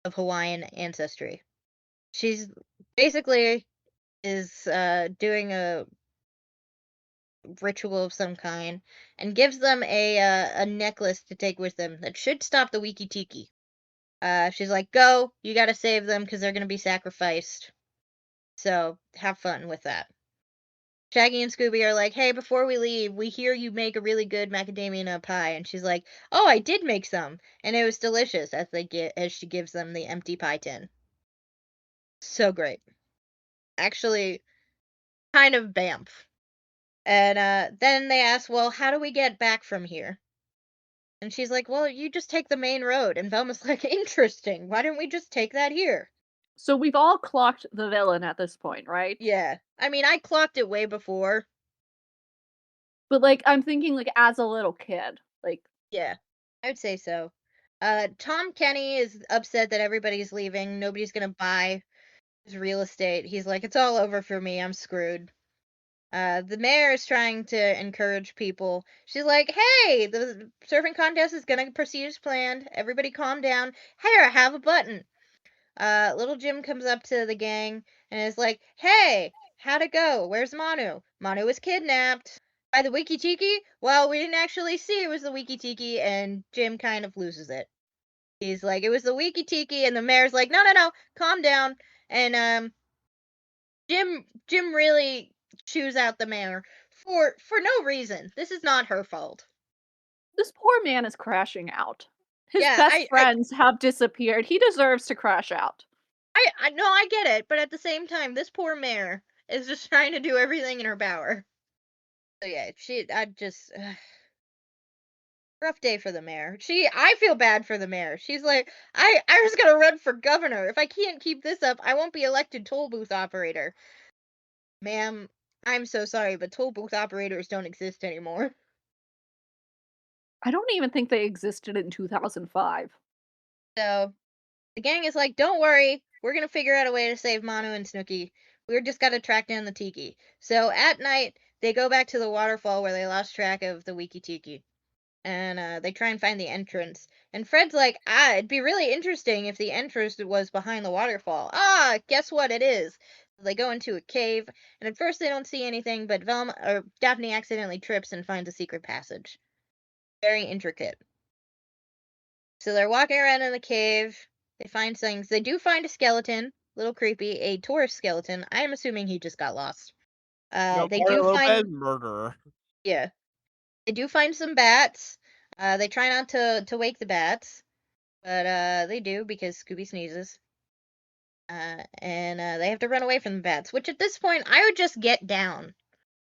of Hawaiian ancestry. She's basically is doing a ritual of some kind and gives them a necklace to take with them that should stop the Wiki Tiki. She's like, "Go, you got to save them because they're gonna be sacrificed. So have fun with that." Shaggy and Scooby are like, "Hey, before we leave, we hear you make a really good macadamia nut pie." And she's like, "Oh, I did make some, and it was delicious." As she gives them the empty pie tin. So great, actually, kind of bamf. And then they ask, "Well, how do we get back from here?" And she's like, "Well, you just take the main road." And Velma's like, "Interesting. Why didn't we just take that here?" So we've all clocked the villain at this point, right? Yeah. I mean, I clocked it way before. But, like, I'm thinking, like, as a little kid, like, Yeah. I would say so. Tom Kenny is upset that everybody's leaving. Nobody's gonna buy his real estate. He's like, "It's all over for me. I'm screwed." The mayor is trying to encourage people. She's like, "Hey, the surfing contest is gonna proceed as planned. Everybody calm down. Here, I have a button." Little Jim comes up to the gang and is like, "Hey, how'd it go? Where's Manu? Manu was kidnapped by the Wiki Tiki." Well, we didn't actually see it was the Wiki Tiki, and Jim kind of loses it. He's like, "It was the Wiki Tiki," and the mayor's like, "No, no, no, calm down." And Jim really chews out the mayor for no reason. This is not her fault. this poor man is crashing out. His Yeah, best friends have disappeared. He deserves to crash out. I know I get it, but at the same time, this poor mayor is just trying to do everything in her power. So yeah, I just rough day for the mayor. I feel bad for the mayor. She's like, I was gonna run for governor. If I can't keep this up, I won't be elected toll booth operator. Ma'am, I'm so sorry, but toll booth operators don't exist anymore. I don't even think they existed in 2005. So the gang is like, don't worry, we're gonna figure out a way to save Manu and Snooky. We're just gotta track down the Tiki. So at night, they go back to the waterfall where they lost track of the Wiki Tiki. And they try and find the entrance. And Fred's like, it'd be really interesting if the entrance was behind the waterfall. Ah, guess what it is? They go into a cave, and at first they don't see anything, but Velma or Daphne accidentally trips and finds a secret passage. Very intricate. So they're walking around in the cave. They find things. They do find a skeleton, little creepy, a Taurus skeleton. I'm assuming he just got lost. No, They Mario do Lopez, find, murderer. yeah, they do find some bats. They try not to wake the bats, but they do because Scooby sneezes. And they have to run away from the bats, which at this point I would just get down.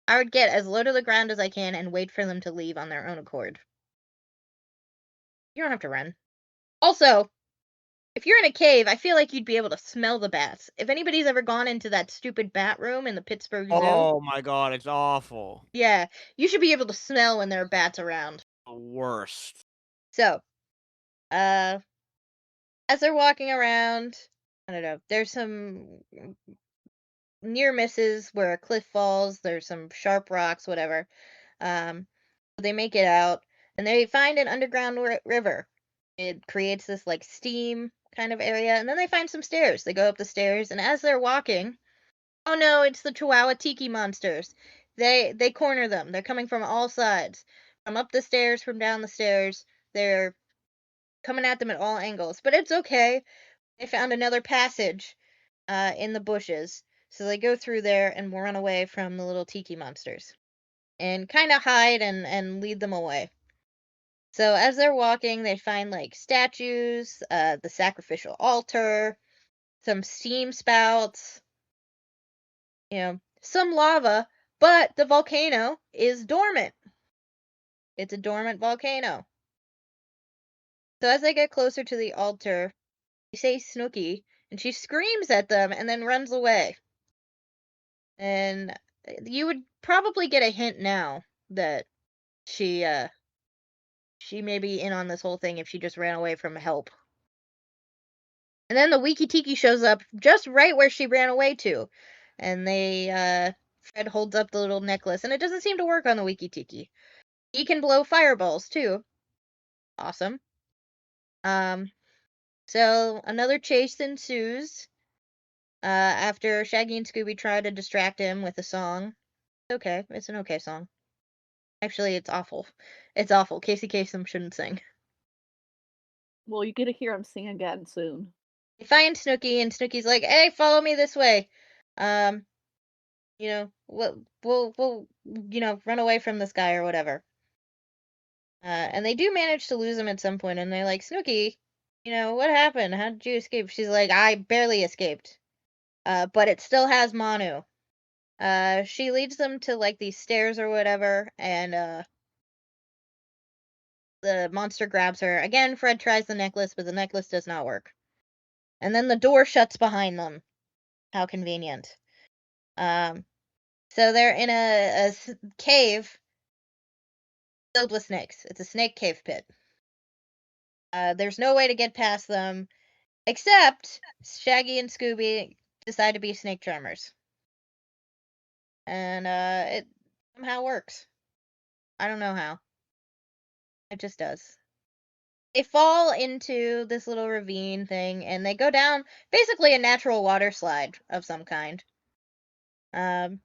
I would get as low to the ground as I can and wait for them to leave on their own accord. You don't have to run. Also, if you're in a cave, I feel like you'd be able to smell the bats. If anybody's ever gone into that stupid bat room in the Pittsburgh Zoo, Oh my god, it's awful. yeah, you should be able to smell when there are bats around. The worst. So, uh, as they're walking around, I don't know, there's some near misses where a cliff falls, there's some sharp rocks, whatever. They make it out. And they find an underground river. It creates this like steam kind of area, and then they find some stairs. They go up the stairs, and as they're walking, oh no, it's the Chihuahua Tiki monsters. They corner them. They're coming from all sides, from up the stairs, from down the stairs. They're coming at them at all angles, but it's okay. They found another passage in the bushes, so they go through there and run away from the little tiki monsters, and kind of hide and lead them away. So as they're walking, they find like statues, the sacrificial altar, some steam spouts, some lava, but the volcano is dormant. It's a dormant volcano. So as they get closer to the altar, they say Snooky, and she screams at them and then runs away. And you would probably get a hint now that she she may be in on this whole thing if she just ran away from help. And then the Wiki Tiki shows up just right where she ran away to. And Fred holds up the little necklace, and it doesn't seem to work on the Wiki Tiki. He can blow fireballs too. Awesome. So another chase ensues. After Shaggy and Scooby try to distract him with a song. It's okay. It's an okay song. Actually, it's awful. It's awful. Casey Kasem shouldn't sing. Well, you get to hear him sing again soon. They find Snooky, and Snooky's like, "Hey, follow me this way. Um, we'll run away from this guy or whatever." And they do manage to lose him at some point, and they're like, "Snooky, what happened? How did you escape?" She's like, "I barely escaped. But it still has Manu." She leads them to like these stairs or whatever, and the monster grabs her. Again, Fred tries the necklace, but the necklace does not work. And then the door shuts behind them. How convenient. Um, so they're in a cave filled with snakes. It's a snake cave pit. There's no way to get past them, except Shaggy and Scooby decide to be snake charmers. And it somehow works. I don't know how. It just does. They fall into this little ravine thing, and they go down basically a natural water slide of some kind. Um,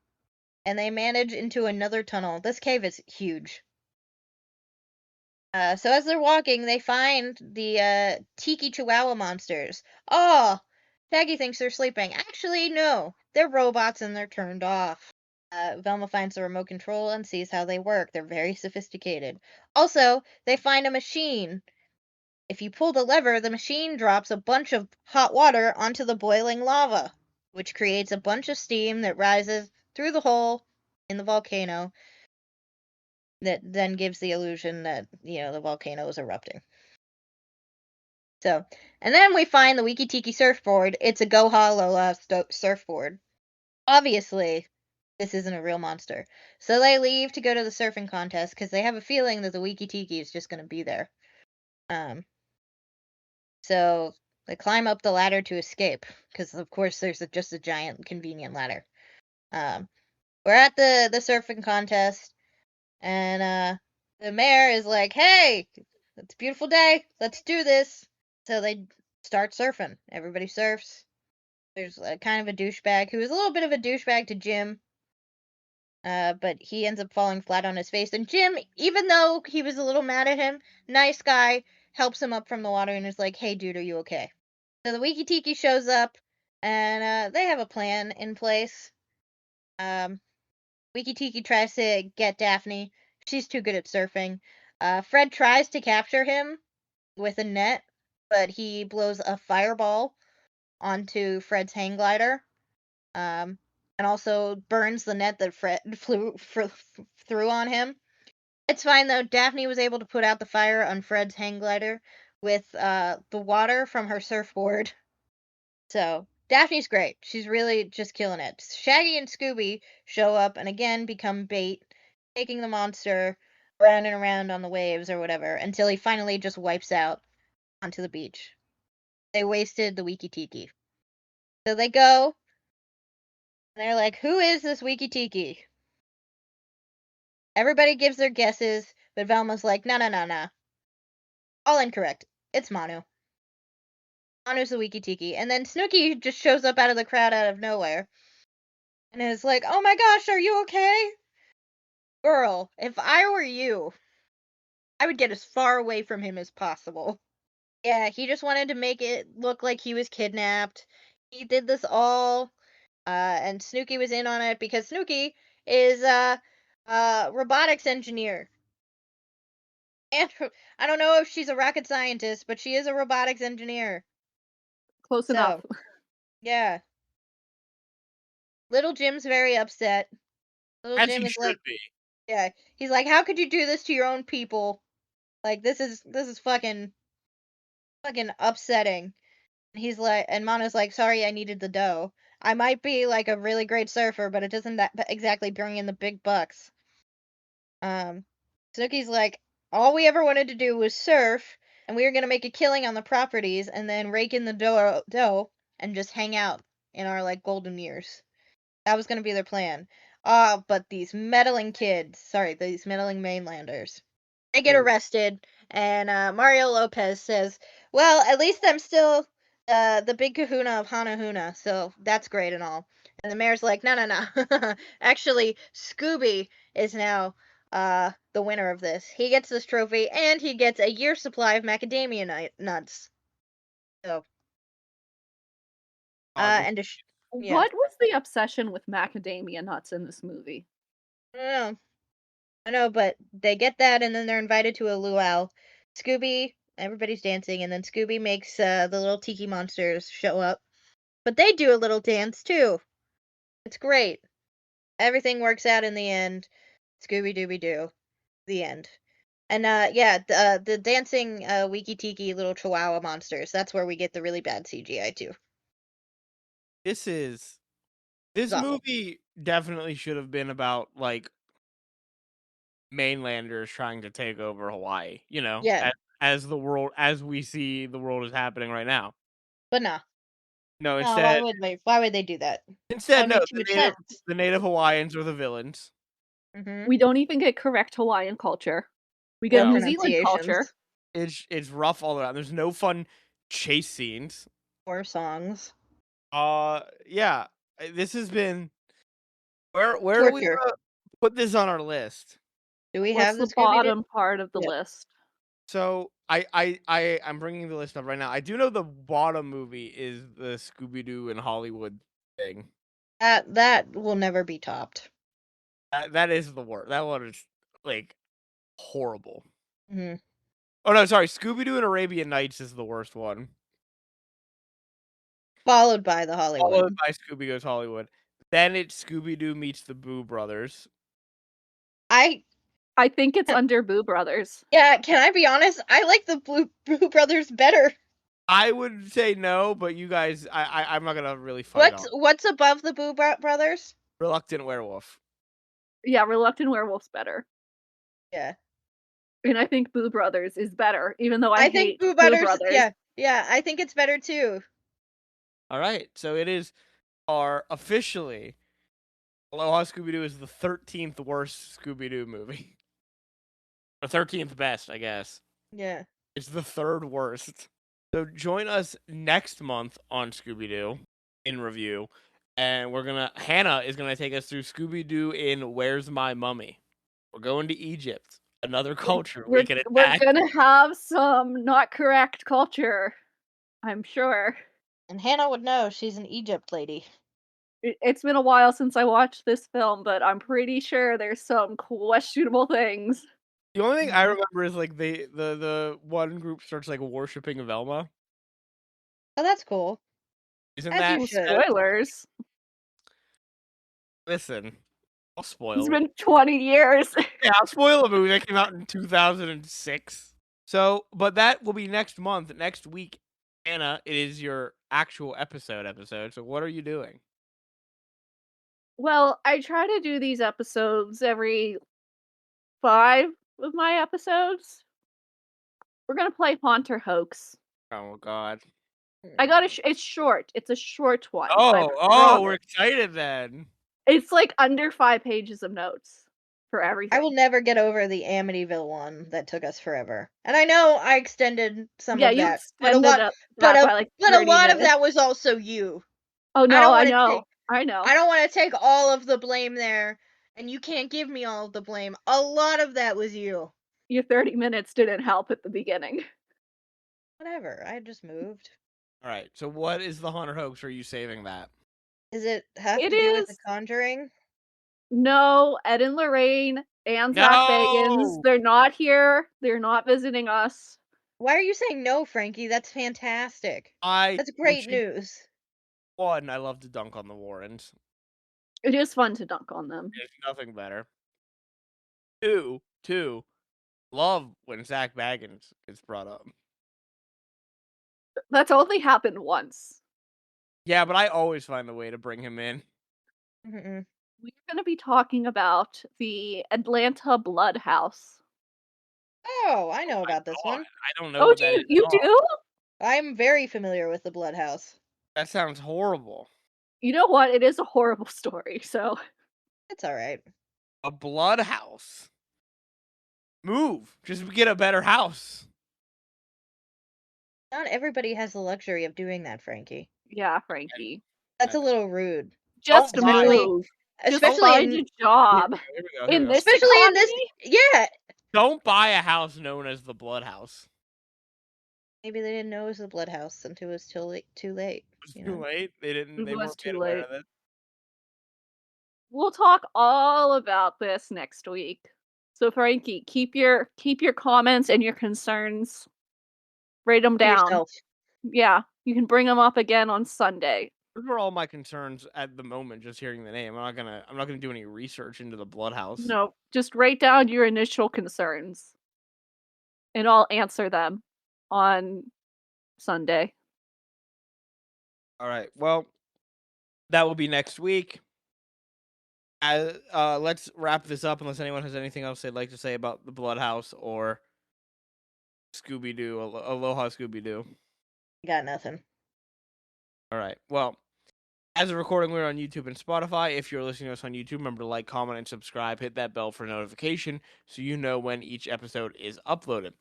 and they manage into another tunnel. This cave is huge. So as they're walking, they find the Tiki Chihuahua monsters. Oh, Shaggy thinks they're sleeping. Actually, no. They're robots and they're turned off. Velma finds the remote control and sees how they work. They're very sophisticated. Also, they find a machine. If you pull the lever, the machine drops a bunch of hot water onto the boiling lava, which creates a bunch of steam that rises through the hole in the volcano that then gives the illusion that, the volcano is erupting. So, and then we find the Wiki Tiki surfboard. It's a Goha Aloha surfboard. Obviously, this isn't a real monster. So they leave to go to the surfing contest because they have a feeling that the Wiki Tiki is just going to be there. So they climb up the ladder to escape because, of course, there's just a giant convenient ladder. We're at the surfing contest, and the mayor is like, "Hey, it's a beautiful day. Let's do this." So they start surfing. Everybody surfs. There's kind of a douchebag who is a little bit of a douchebag to Jim, but he ends up falling flat on his face. And Jim, even though he was a little mad at him, nice guy, helps him up from the water and is like, "Hey, dude, are you okay?" So the Wiki Tiki shows up, and they have a plan in place. Wiki Tiki tries to get Daphne. She's too good at surfing. Fred tries to capture him with a net, but he blows a fireball onto Fred's hang glider, and also burns the net that Fred threw on him. It's fine though. Daphne was able to put out the fire on Fred's hang glider with the water from her surfboard. So Daphne's great. She's really just killing it. Shaggy and Scooby show up and again become bait, taking the monster around and around on the waves or whatever until he finally just wipes out onto the beach. They wasted the Wiki Tiki. So they go, and they're like, "Who is this Wiki Tiki?" Everybody gives their guesses. But Velma's like, no, no, no, no. All incorrect. It's Manu. Manu's the Wiki Tiki. And then Snooki just shows up out of the crowd out of nowhere. And is like, oh my gosh, are you okay? Girl, if I were you, I would get as far away from him as possible. Yeah, he just wanted to make it look like he was kidnapped. He did this all, and Snooki was in on it because Snooki is a robotics engineer. And I don't know if she's a rocket scientist, but she is a robotics engineer. Close enough. So, yeah. Little Jim's very upset. Little As Jim he is like, should be. yeah, he's like, how could you do this to your own people? Like, this is fucking upsetting. And he's like, and Mano's like, sorry, I needed the dough. I might be like a really great surfer, but it doesn't exactly bring in the big bucks. Um, Snooki's like, all we ever wanted to do was surf, and we were gonna make a killing on the properties, and then rake in the dough and just hang out in our like golden years. That was gonna be their plan. But these meddling kids, sorry, these meddling mainlanders, they get Wait, arrested, and Mario Lopez says, well, at least I'm still the big kahuna of Hanahuna, so that's great and all. And the mayor's like, no, no, no. Actually, Scooby is now the winner of this. He gets this trophy, and he gets a year's supply of macadamia nuts. So, God, and yeah. What was the obsession with macadamia nuts in this movie? I don't know. I know, but they get that, and then they're invited to a luau. Scooby, everybody's dancing, and then Scooby makes the little tiki monsters show up. But they do a little dance too. It's great. Everything works out in the end. Scooby Dooby Doo. The end. And yeah, the dancing Wiki Tiki little Chihuahua monsters. That's where we get the really bad CGI too. this It's this awful. movie definitely should have been about like mainlanders trying to take over Hawaii, Yeah, as the world as we see the world is happening right now. but nah. No, No, why would they do that? That would no, make too much sense. the native Hawaiians are the villains. Mm-hmm. We don't even get correct Hawaiian culture. We get Or No, New Zealand culture. pronunciations. it's rough all around. There's no fun chase scenes. Or songs. Yeah, this has been where do we Torture. put this on our list? Do we have What's the the Scooby Doo? bottom part of the Yep. list? So I'm bringing the list up right now. I do know the bottom movie is the Scooby Doo in Hollywood thing. That will never be topped. That is the worst. That one is like horrible. Hmm. Oh no, sorry. Scooby Doo and Arabian Nights is the worst one. Followed by the Followed Hollywood. by Scooby Goes Hollywood. Then it's Scooby Doo meets the Boo Brothers. I I think it's under Boo Brothers. Yeah, can I be honest? I like the Blue Brothers better. I would say no, but you guys, I'm not gonna really fight on. What's above the Brothers? Reluctant Werewolf. Yeah, Reluctant Werewolf's better. Yeah. And I think Boo Brothers is better, even though I I think hate Boo Boo Brothers, Brothers. yeah, I think it's better too. All right, so it is our officially Aloha Scooby Doo is the 13th worst Scooby Doo movie. Or 13th best, I guess. Yeah. It's the third worst. So join us next month on Scooby Doo in review. And Hannah is gonna take us through Scooby Doo in Where's My Mummy? We're going to Egypt. Another culture we can We're attack. gonna have some not correct culture, I'm sure. And Hannah would know, she's an Egypt lady. It's been a while since I watched this film, but I'm pretty sure there's some questionable things. The only thing I Mhm. remember is like the one group starts like worshiping Velma. Oh, that's cool. Isn't As that you should. Spoilers. listen? I'll It's spoil it. been 20 years. Yeah, I'll spoil a movie that came out in 2006. So, but that will be next month, next week. Anna, it is your actual episode. So, what are you doing? Well, I try to do these episodes every 5 of my episodes. We're gonna play Haunt or Hoax. Oh God. I got it's short. It's a short one. I Oh, we're promise. excited then. It's like under 5 pages of notes for I everything. will never get over the Amityville one that took us forever. And I know I extended some Yeah, of you that, but a extended lot up but that a by like but a 30 lot of minutes. that was also you. Oh I no, don't I want to know. take I know. I don't want to take all of the blame there, and you can't give me all of the blame. A lot of that was you. Your 30 minutes didn't help at the beginning. Whatever. I just moved. All right. So what is the haunted hoax? Or are you saving that? Does it have It to do with The is Conjuring? no, Ed and Lorraine and Zach Bagans, No. they're not here. They're not visiting us. Why are you saying no, Frankie? That's fantastic. That's When great she news. won, I love to dunk on the Warrens. It is fun to dunk on them. There's nothing better. Two. Love when Zach Baggins gets brought up. That's only happened once. Yeah, but I always find a way to bring him in. Mm-mm. We're going to be talking about the Atlanta Blood House. Oh, I know My about this God, one. I don't know Oh, what do that is you at all. do? I'm very familiar with the Blood House. That sounds horrible. You know what? It is a horrible story. So It's all right. A blood house. Move. Just get a better house. Not everybody has the luxury of doing that, Frankie. yeah, Frankie, That's a little rude. just Especially move. Just especially find in a job. Here we In go. this especially in this economy, yeah. Don't buy a house known as the blood house. Maybe they didn't know it was the Blood House until it was too late, It's you too know. late. it They was weren't made too aware late. of it. We'll talk all about this next week. So Frankie, keep your comments and your concerns. Write them For down. yourself. Yeah, you can bring them up again on Sunday. Those are all my concerns at the moment, just hearing the name. I'm not gonna do any research into the blood house. No, just write down your initial concerns. And I'll answer them on Sunday. All right. Well, that will be next week. Let's wrap this up unless anyone has anything else they'd like to say about the blood house or Scooby Doo, Aloha Scooby Doo. Got nothing. All right. Well, as a recording, we're on YouTube and Spotify. If you're listening to us on YouTube, remember to like, comment, and subscribe. Hit that bell for notification so you know when each episode is uploaded.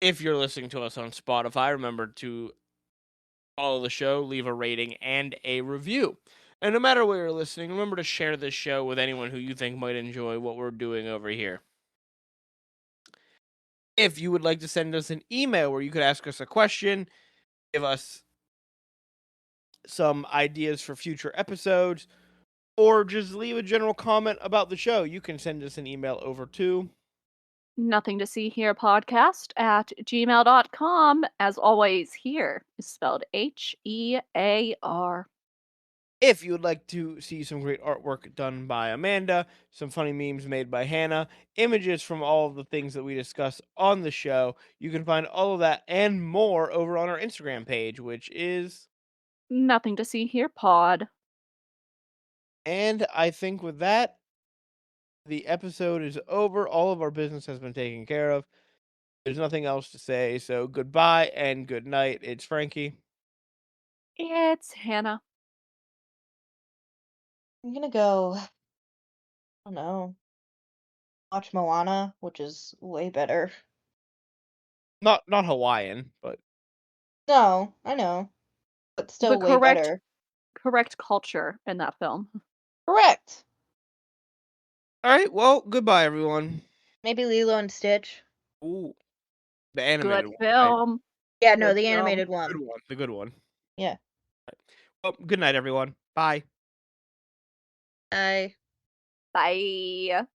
If you're listening to us on Spotify, remember to follow the show, leave a rating, and a review. And no matter where you're listening, remember to share this show with anyone who you think might enjoy what we're doing over here. If you would like to send us an email where you could ask us a question, give us some ideas for future episodes, or just leave a general comment about the show, you can send us an email over to Nothing to see here podcast at gmail.com. As always, here is spelled Hear. If you would like to see some great artwork done by Amanda, some funny memes made by Hannah, images from all of the things that we discuss on the show, you can find all of that and more over on our Instagram page, which is. Nothing to see here pod. And I think with that, the episode is over. All of our business has been taken care of. There's nothing else to say. So goodbye and good night. It's Frankie. It's Hannah. I'm gonna go, I don't know, watch Moana, which is way better. Not Hawaiian, but No, I know. But The still way better. correct culture in that film. Correct. all right. Well, goodbye, everyone. Maybe Lilo and Stitch. Ooh, the animated Good one, right? film. Yeah, no, Good the film. animated The one. good one. The good one. Yeah. Well, good night, everyone. Bye. I Bye.